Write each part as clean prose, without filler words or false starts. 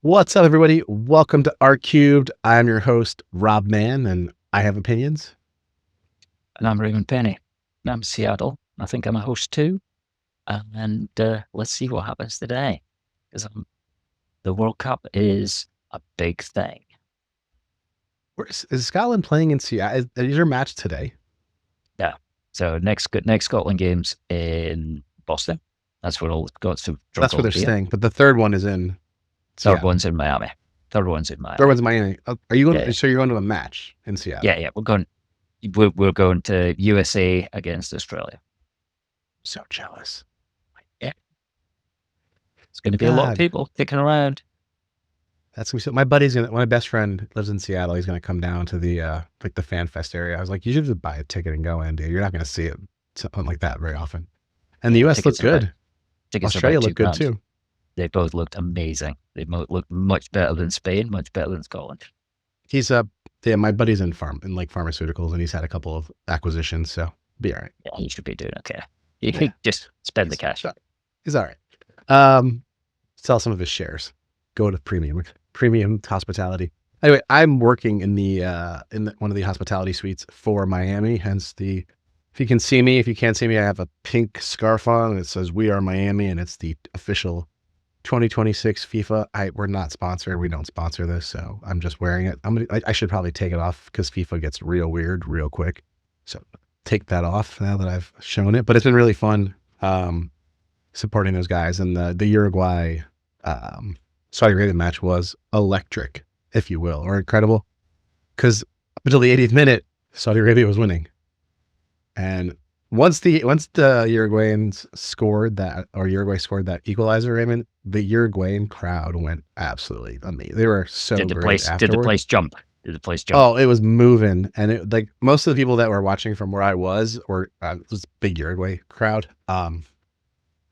What's up, everybody? Welcome to R Cubed. I'm your host, Rob Man, and I have opinions. And I'm Raymond Penny. I'm Seattle. I think I'm a host too. And let's see what happens today. Because the World Cup is a big thing. Is Scotland playing in Seattle? Is your match today? Yeah. So next Scotland game's in Boston. That's where all got to. That's where they're staying. But the third one is in Seattle. Third one's in Miami. Third one's in Miami. Are you going? So you're going to a match in Seattle? Yeah. We're going to USA against Australia. So jealous. Yeah. It's going to be a lot of people kicking around. That's gonna be my buddy's gonna. My best friend lives in Seattle. He's gonna come down to the the Fan Fest area. I was like, you should just buy a ticket and go in, dude. You're not gonna see it something like that very often. And the US looked good. Australia looked good too. They both looked amazing. They looked much better than Spain, much better than Scotland. He's my buddy's in pharmaceuticals, and he's had a couple of acquisitions, so be all right. Yeah, he should be doing okay. You can just spend the cash. He's all right. Sell some of his shares. Go to premium hospitality. Anyway, I'm working in one of the hospitality suites for Miami. Hence if you can see me, if you can't see me, I have a pink scarf on and it says "We Are Miami," and it's the official 2026 FIFA. We're not sponsored. We don't sponsor this, so I'm just wearing it. I should probably take it off because FIFA gets real weird real quick. So take that off now that I've shown it. But it's been really fun supporting those guys. And the Uruguay Saudi Arabia match was electric, if you will, or incredible. Because up until the 80th minute, Saudi Arabia was winning. And once the Uruguayans scored that, or Uruguay scored that equalizer, Raymond, the Uruguayan crowd went absolutely amazing. They were so great afterwards. Did the place jump? Oh, it was moving. And it, like, most of the people that were watching from where I was were it was a big Uruguay crowd. And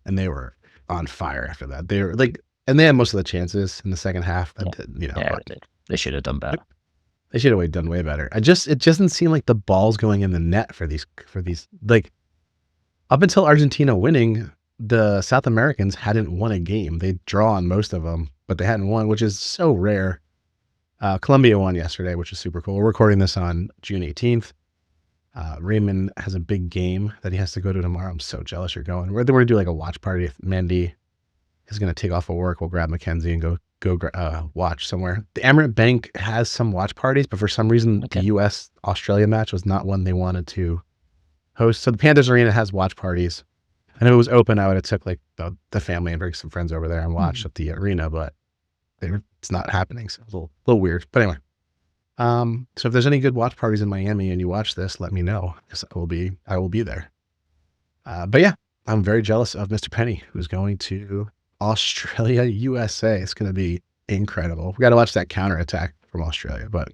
they were on fire after that. They were like, and they had most of the chances in the second half. They should have done better. They should have done way better. It just doesn't seem like the ball's going in the net for these like, up until Argentina winning, the South Americans hadn't won a game. They'd drawn most of them, but they hadn't won, which is so rare. Colombia won yesterday, which is super cool. We're recording this on June 18th. Raymond has a big game that he has to go to tomorrow. I'm so jealous you're going. We're going to do like a watch party. If Mandy is going to take off of work, we'll grab Mackenzie and go watch somewhere. The Emirate Bank has some watch parties, but for some reason, the US-Australia match was not one they wanted to host. So the Panthers Arena has watch parties. And if it was open, I would have took like the family and bring some friends over there and watch at the arena, but it's not happening. So it's a little weird. But anyway, so if there's any good watch parties in Miami and you watch this, let me know, because I will be there. But yeah, I'm very jealous of Mr. Penny, who's going to Australia, USA. It's going to be incredible. We got to watch that counterattack from Australia, but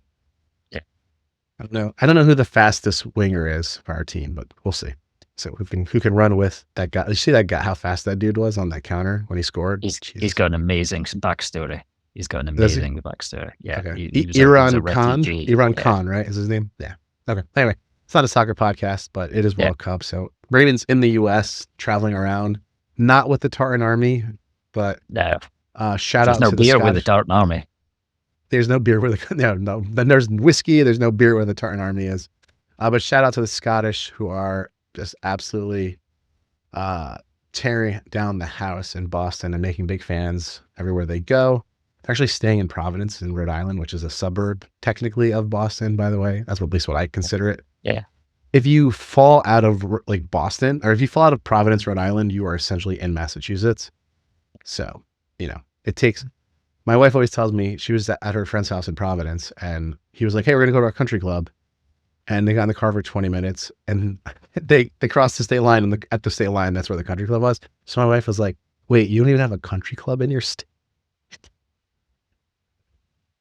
yeah, I don't know who the fastest winger is for our team, but we'll see. So who can run with that guy? You see that guy, how fast that dude was on that counter when he scored? He's got an amazing backstory. He's got an amazing backstory. Yeah. Okay. Iran Khan, right? Is his name? Yeah. Okay. Anyway, it's not a soccer podcast, but it is World Cup. So Braden's in the US traveling around, not with the Tartan Army, but shout out to the Scottish. There's no beer with the Tartan Army. There's no beer with the no. Then there's whiskey. There's no beer where the Tartan Army is. But shout out to the Scottish, who are just absolutely tearing down the house in Boston and making big fans everywhere they go. They're actually staying in Providence in Rhode Island, which is a suburb technically of Boston, by the way. That's at least what I consider it. Yeah. If you fall out of like Boston, or if you fall out of Providence, Rhode Island, you are essentially in Massachusetts. So, it takes, my wife always tells me, she was at her friend's house in Providence, and he was like, hey, we're going to go to our country club. And they got in the car for 20 minutes, and they crossed the state line, and at the state line, that's where the country club was. So my wife was like, wait, you don't even have a country club in your state?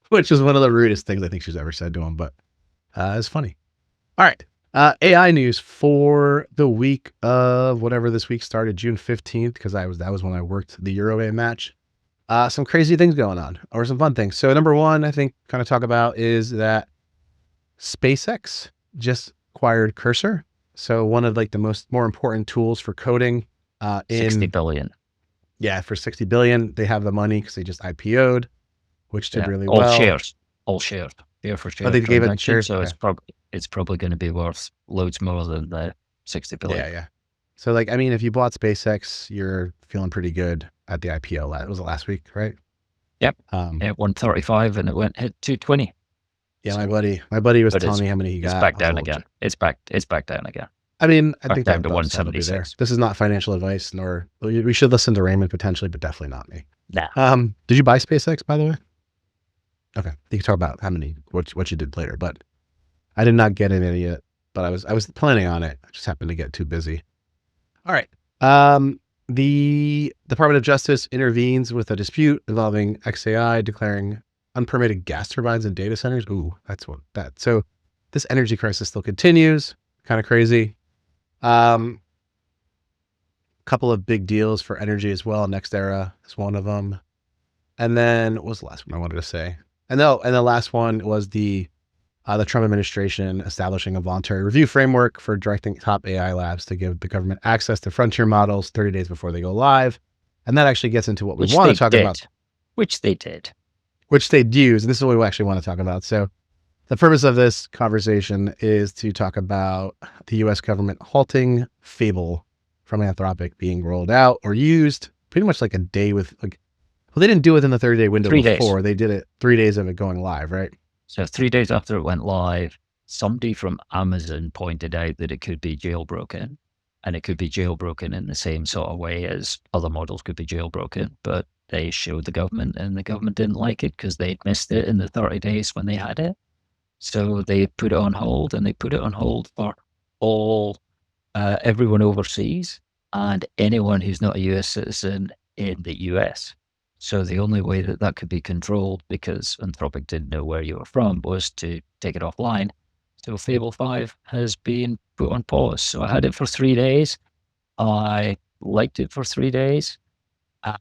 Which is one of the rudest things I think she's ever said to him, but it's funny. All right. AI news for the week of whatever this week started, June 15th, because that was when I worked the Uruguay match. Some crazy things going on, or some fun things. So number one, I think kind of talk about is that SpaceX just acquired Cursor. So one of like the more important tools for coding. 60 billion. Yeah, for 60 billion. They have the money because they just IPO'd. which did really all well. shares, all shared, share for share Oh, they gave it transaction. shares. So Okay. it's probably going to be worth loads more than the 60 billion. Yeah. So like, I mean, if you bought SpaceX, you're feeling pretty good at the IPO. Was it last week, right? Yep. It 135 and it hit 220. Yeah, So, my buddy was but telling me how many he it's got. back down again. It's back down again. I mean, I Back think down to that'll be there. 176. This is not financial advice, nor we should listen to Raymond potentially, but definitely not me. Nah. Did you buy SpaceX, by the way? Okay, you can talk about what you did later, but I did not get in any yet. But I was planning on it. I just happened to get too busy. All right. The Department of Justice intervenes with a dispute involving XAI declaring unpermitted gas turbines in data centers. Ooh, that's what that. So this energy crisis still continues. Kind of crazy. Couple of big deals for energy as well. NextEra is one of them. And then what was the last one I wanted to say? And the last one was the Trump administration establishing a voluntary review framework for directing top AI labs to give the government access to frontier models 30 days before they go live. And that actually gets into what we want to talk about. Which they did. Which they'd use. And this is what we actually want to talk about. So the purpose of this conversation is to talk about the U.S. government halting Fable from Anthropic being rolled out or used pretty much like a day with well, they didn't do it in the 30-day window 3 before. days. They did it 3 days of it going live, right? So 3 days after it went live, somebody from Amazon pointed out that it could be jailbroken, and it could be jailbroken in the same sort of way as other models could be jailbroken, but they showed the government, and the government didn't like it because they'd missed it in the 30 days when they had it. So they put it on hold, and they put it on hold for all everyone overseas and anyone who's not a US citizen in the US. So the only way that could be controlled, because Anthropic didn't know where you were from, was to take it offline. So Fable 5 has been put on pause. So I had it for 3 days. I liked it for 3 days. I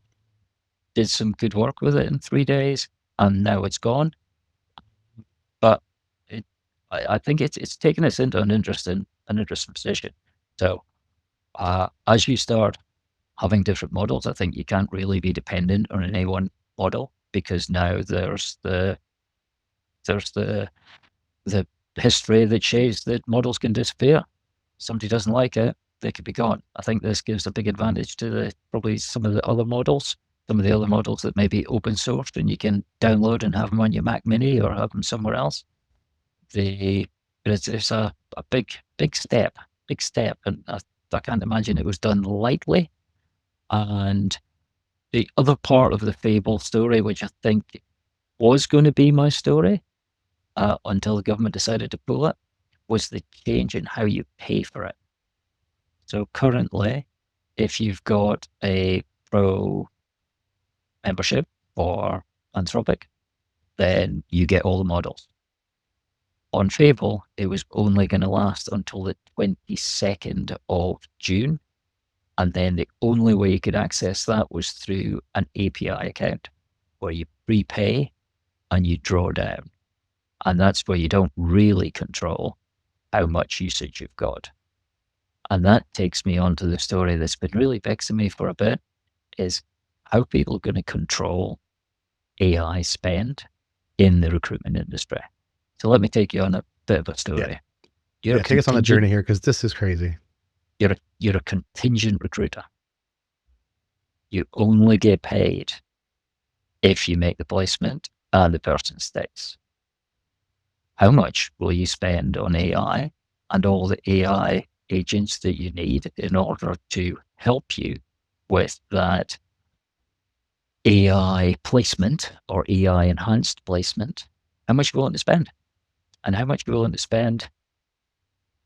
did some good work with it in 3 days, and now it's gone. But I think it's taken us into an interesting position. So as you start having different models, I think you can't really be dependent on any one model, because now there's the history that shows that models can disappear. Somebody doesn't like it, they could be gone. I think this gives a big advantage to probably some of the other models, that may be open sourced and you can download and have them on your Mac Mini or have them somewhere else. It's a big step, and I can't imagine it was done lightly. And the other part of the Fable story, which I think was going to be my story until the government decided to pull it, was the change in how you pay for it. So currently, if you've got a pro membership for Anthropic, then you get all the models. On Fable, it was only going to last until the 22nd of June. And then the only way you could access that was through an API account where you prepay and you draw down. And that's where you don't really control how much usage you've got. And that takes me on to the story that's been really vexing me for a bit, is how people are going to control AI spend in the recruitment industry. So let me take you on a bit of a story. Take us on the journey here, because this is crazy. You're a contingent recruiter. You only get paid if you make the placement and the person stays. How much will you spend on AI and all the AI agents that you need in order to help you with that AI placement or AI enhanced placement? How much are you willing to spend? And how much are you willing to spend?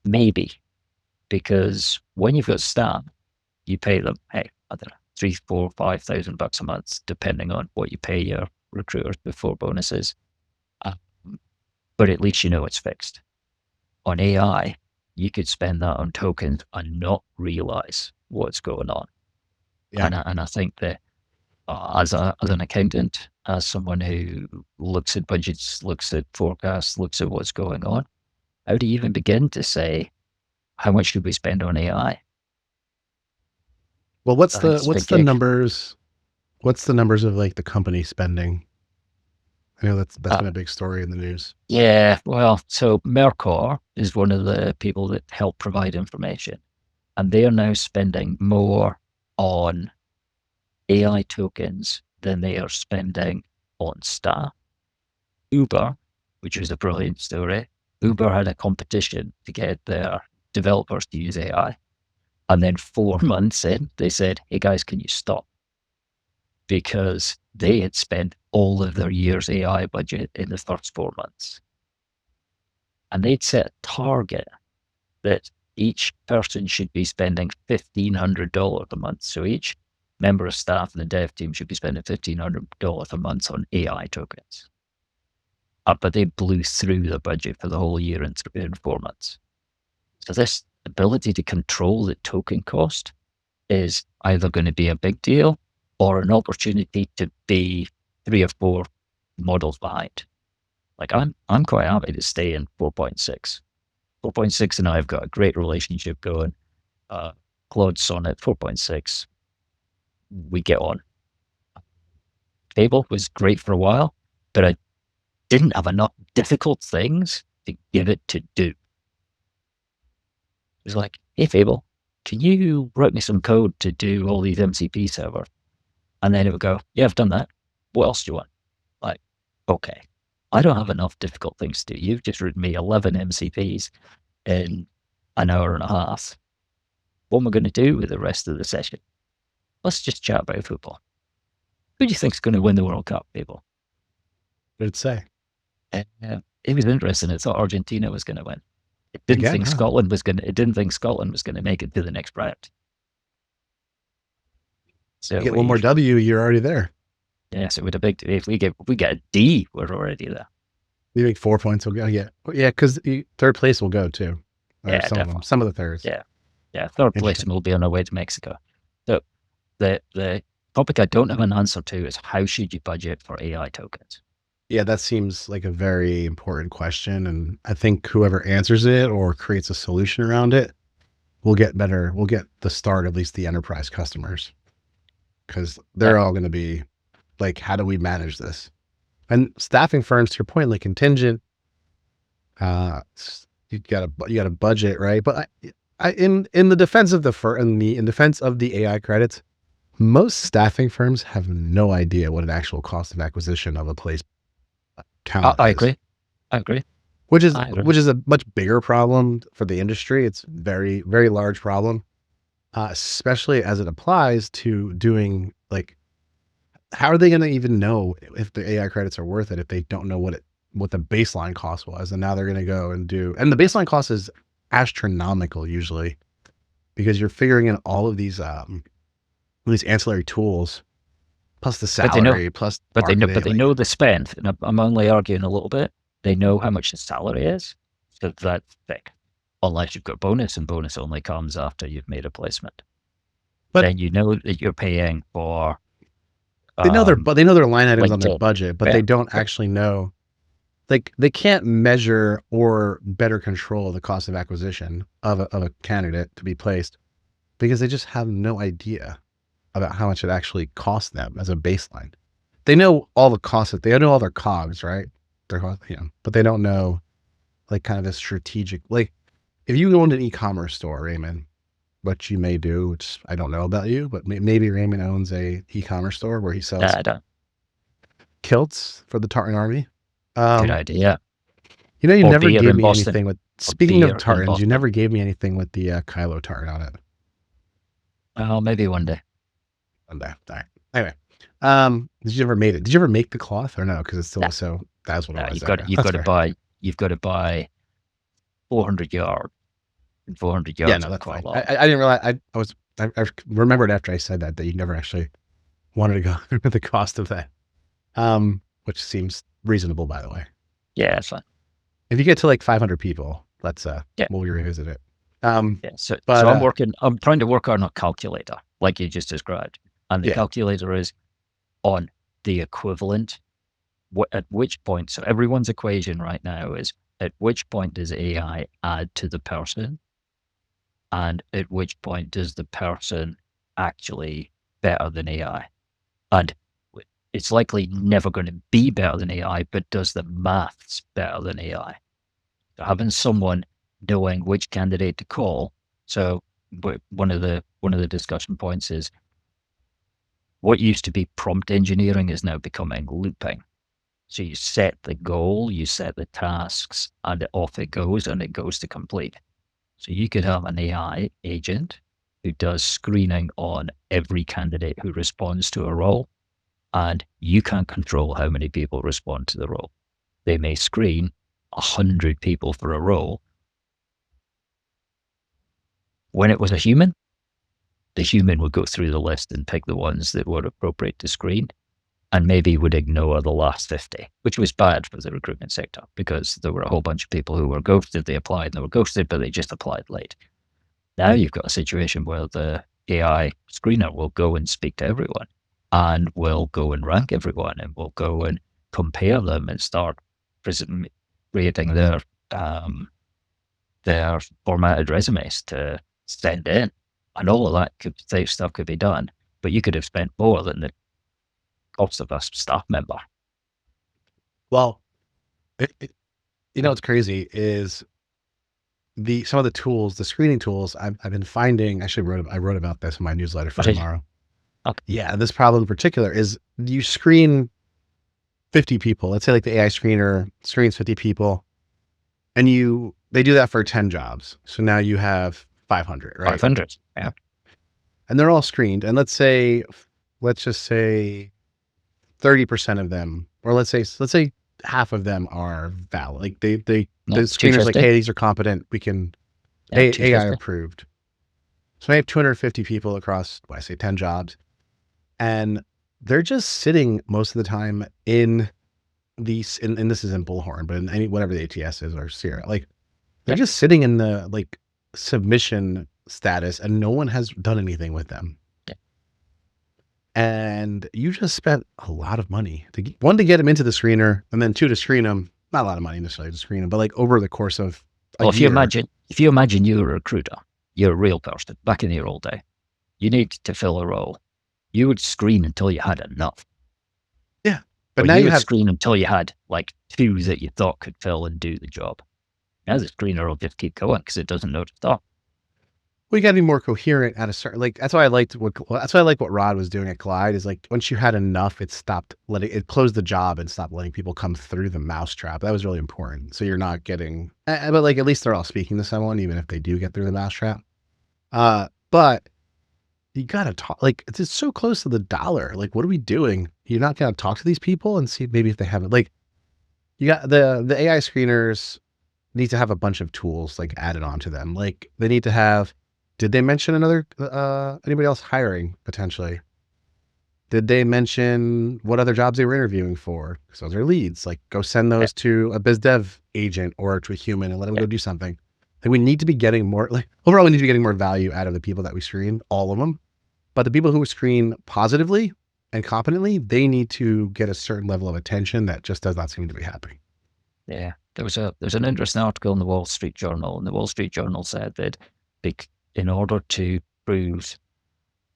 Maybe. Because when you've got staff, you pay them, hey, I don't know, $3,000, $4,000, $5,000 a month, depending on what you pay your recruiters before bonuses. But at least you know it's fixed. On AI, you could spend that on tokens and not realize what's going on. Yeah. And I think that as an accountant, as someone who looks at budgets, looks at forecasts, looks at what's going on, how do you even begin to say, how much should we spend on AI? Well, what's the numbers? What's the numbers of like the company spending? I know that's Uh, been a big story in the news. yeah, well, so Merkor is one of the people that help provide information, and they are now spending more on AI tokens than they are spending on staff. Uber, which was a brilliant story, Uber had a competition to get their developers to use AI. And then 4 months in, they said, hey guys, can you stop? Because they had spent all of their year's AI budget in the first 4 months. And they'd set a target that each person should be spending $1,500 a month. So each member of staff in the dev team should be spending $1,500 a month on AI tokens. But they blew through the budget for the whole year in 4 months. So this ability to control the token cost is either going to be a big deal or an opportunity to be 3 or 4 models behind. Like I'm quite happy to stay in 4.6. 4.6 and I have got a great relationship going. Claude Sonnet 4.6, we get on. Fable was great for a while, but I didn't have enough difficult things to give it to do. It was like, hey Fable, can you write me some code to do all these MCP servers? And then it would go, yeah, I've done that. What else do you want? Like, okay, I don't have enough difficult things to do. You've just written me 11 MCPs in an hour and a half. What am I going to do with the rest of the session? Let's just chat about football. Who do you think's going to win the World Cup, people? What did it say? It was interesting. It thought Argentina was going to win. It didn't Again, think huh? Scotland was going to. It didn't think Scotland was going to make it to the next round. So You get one more W, you're already there. Yeah, so with a big, if we get a D, we're already there. You make 4 points, we'll go. Yeah, because third place will go too. Yeah, some of them, some of the thirds. Yeah. Third place, and we'll be on our way to Mexico. So the topic I don't have an answer to is how should you budget for AI tokens? Yeah, that seems like a very important question, and I think whoever answers it or creates a solution around it will get better. We'll get the start, at least the enterprise customers, because they're all going to be like, how do we manage this? And staffing firms, to your point, like contingent, you got a budget, right? But in the defense of in defense of the AI credits, most staffing firms have no idea what an actual cost of acquisition of a place talent I is. agree. Which is a much bigger problem for the industry. It's very, very large problem, especially as it applies to doing like, how are they going to even know if the AI credits are worth it if they don't know what the baseline cost was? And now they're going to go and and the baseline cost is astronomical usually, because you're figuring in all of these ancillary tools, plus the salary, plus marketing. But they know the spend. And I'm only arguing a little bit. They know how much the salary is, so that's thick. Unless you've got bonus, and bonus only comes after you've made a placement. But then you know that you're paying for. They know their line items on their budget, but they don't actually know. Like, they can't measure or better control the cost of acquisition of a candidate to be placed, because they just have no idea about how much it actually costs them as a baseline. They know all the costs, they know all their cogs, right? But they don't know like kind of a strategic, like if you go into an e-commerce store, Raymond, what you may do, which I don't know about you, but maybe Raymond owns a e-commerce store where he sells kilts for the Tartan Army. Good idea. You never gave me anything with, speaking of tartans, you never gave me anything with the Kylo tartan on it. Well, maybe one day. All right. Anyway, did you ever make the cloth or no? Because it's still so. That's what it was. You've got to buy 400 yards. 400 yards. Yeah, no, that's fine. I didn't realize. I remembered after I said that you never actually wanted to go through the cost of that, which seems reasonable, by the way. Yeah, it's fine. If you get to like 500 people, we'll revisit it. So I'm trying to work on a calculator, like you just described, and the calculator is on the equivalent. At which point? So everyone's equation right now is, at which point does AI add to the person, and at which point does the person actually better than AI? And it's likely never going to be better than AI, but does the maths better than AI. So having someone knowing which candidate to call. So one of the discussion points is what used to be prompt engineering is now becoming looping. So you set the goal, you set the tasks, and off it goes, and it goes to complete. So you could have an AI agent who does screening on every candidate who responds to a role, and you can't control how many people respond to the role. They may screen 100 people for a role. When it was a human, the human would go through the list and pick the ones that were appropriate to screen, and maybe would ignore the last 50, which was bad for the recruitment sector because there were a whole bunch of people who were ghosted. They applied and they were ghosted, but they just applied late. Now you've got a situation where the AI screener will go and speak to everyone and will go and rank everyone and will go and compare them and start creating their formatted resumes to send in. And all of that stuff could be done, but you could have spent more than the cost of a staff member. Well, what's crazy is some of the tools, the screening tools I've been finding. Actually, I wrote about this in my newsletter for tomorrow. Okay. Yeah, this problem in particular is you screen 50 people. Let's say like the AI screener screens 50 people, and they do that for 10 jobs. So now you have 500, right? 500, yeah. And they're all screened. And let's just say 30% of them, or let's say half of them are valid. Like the screener's like, hey, these are competent. We can AI approved. So I have 250 people across, 10 jobs, and they're just sitting most of the time in these, and this is in Bullhorn, but in whatever the ATS is or Sierra, like they're just sitting in the like submission status, and no one has done anything with them. And you just spent a lot of money to get them into the screener, and then 2 to screen them. Not a lot of money necessarily to screen them, but like over the course of a year. If you imagine you're a recruiter, you're a real person back in your old day, you need to fill a role. You would screen until you had enough. Yeah, but now you have screen until you had like 2 that you thought could fill and do the job. Now the screener will just keep going because it doesn't know to stop. We got to be more coherent at a certain, like, that's why I like what Rod was doing at Glide is like, once you had enough, it closed the job and stopped letting people come through the mousetrap. That was really important. So you're not getting, but like, at least they're all speaking to someone, even if they do get through the mousetrap. But you got to talk, like, it's so close to the dollar. Like, what are we doing? You're not going to talk to these people and see maybe if they haven't, like, you got the AI screeners need to have a bunch of tools like added onto them. Like they need to have, did they mention anybody else hiring potentially? Did they mention what other jobs they were interviewing for? Because those are leads. Like go send those to a biz dev agent or to a human and let them go do something. Like we need to be getting more, like overall, we need to be getting more value out of the people that we screen, all of them. But the people who screen positively and competently, they need to get a certain level of attention that just does not seem to be happening. Yeah. There's an interesting article in the Wall Street Journal, and the Wall Street Journal said that in order to prove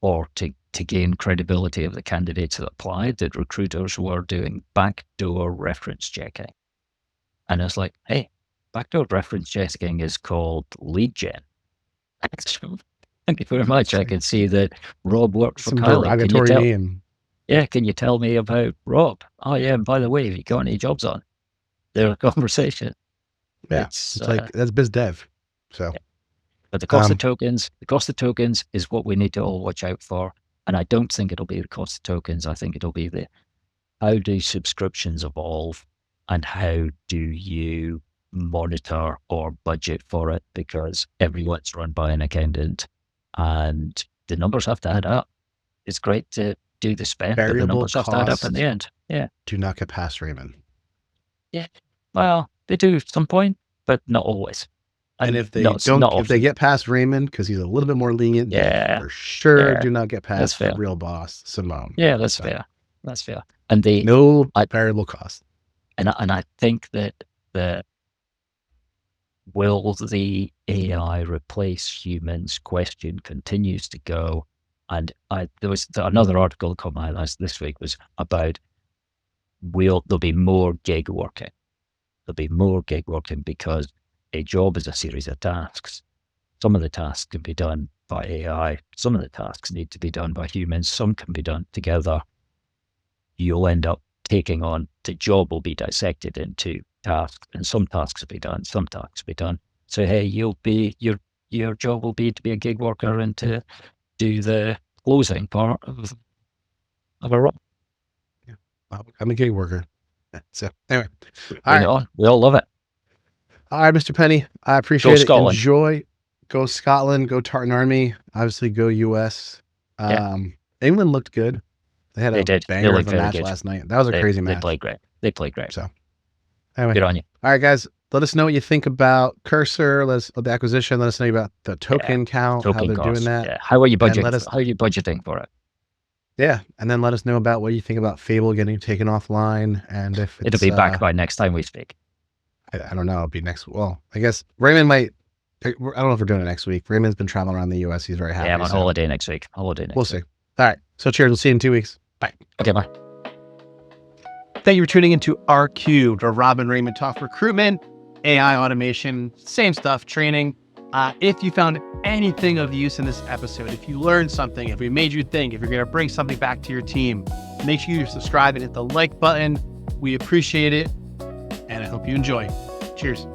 or to gain credibility of the candidates that applied, that recruiters were doing backdoor reference checking. And it's like, hey, backdoor reference checking is called lead gen. Thank you very much. I can see that Rob worked for Kylie. Derogatory name. Yeah, can you tell me about Rob? Oh yeah, and by the way, have you got any jobs on? They're a conversation. Yeah, it's like that's biz dev. So, but the cost of tokens is what we need to all watch out for. And I don't think it'll be the cost of tokens. I think it'll be how do subscriptions evolve and how do you monitor or budget for it, because everyone's run by an accountant and the numbers have to add up. It's great to do the spend, but the numbers have to add up in the end. Yeah. Do not get past Raymond. Yeah. Well, they do at some point, but not always. And if they if they get past Raymond, because he's a little bit more lenient, for sure, do not get past the real boss, Simone. Yeah, that's fair. That's fair. And no variable cost. And I think that will the AI replace humans question continues to go. And there was another article that caught my eye this week was about there'll be more gig working. There'll be more gig working because a job is a series of tasks. Some of the tasks can be done by AI. Some of the tasks need to be done by humans. Some can be done together. You'll end up taking on, the job will be dissected into tasks, and some tasks will be done, some tasks will be done. So, hey, your job will be to be a gig worker and to do the closing part of a run. Yeah. I'm a gig worker. So anyway, Bring it on. We all love it. All right, Mr. Penny, I appreciate it. Scotland. Enjoy. Go Scotland. Go Tartan Army. Obviously, go US. England looked good. They had a banger of a match last night. That was a crazy match. They played great. So anyway, good on you. All right, guys. Let us know what you think about Cursor. The acquisition. Let us know about the token count, how they're doing that. Yeah. How are you budgeting? How are you budgeting for it? Yeah, and then let us know about what you think about Fable getting taken offline, and if it'll be back by next time we speak. I don't know. It'll be next. Well, I guess Raymond might. I don't know if we're doing it next week. Raymond's been traveling around the U.S. He's very happy. Yeah, I'm on holiday next week. We'll see. All right. So cheers. We'll see you in 2 weeks. Bye. Okay, bye. Thank you for tuning into R Cubed, where Rob and Raymond talk recruitment, AI automation, same stuff, training. If you found anything of use in this episode, if you learned something, if we made you think, if you're going to bring something back to your team, make sure you subscribe and hit the like button. We appreciate it, and I hope you enjoy. Cheers.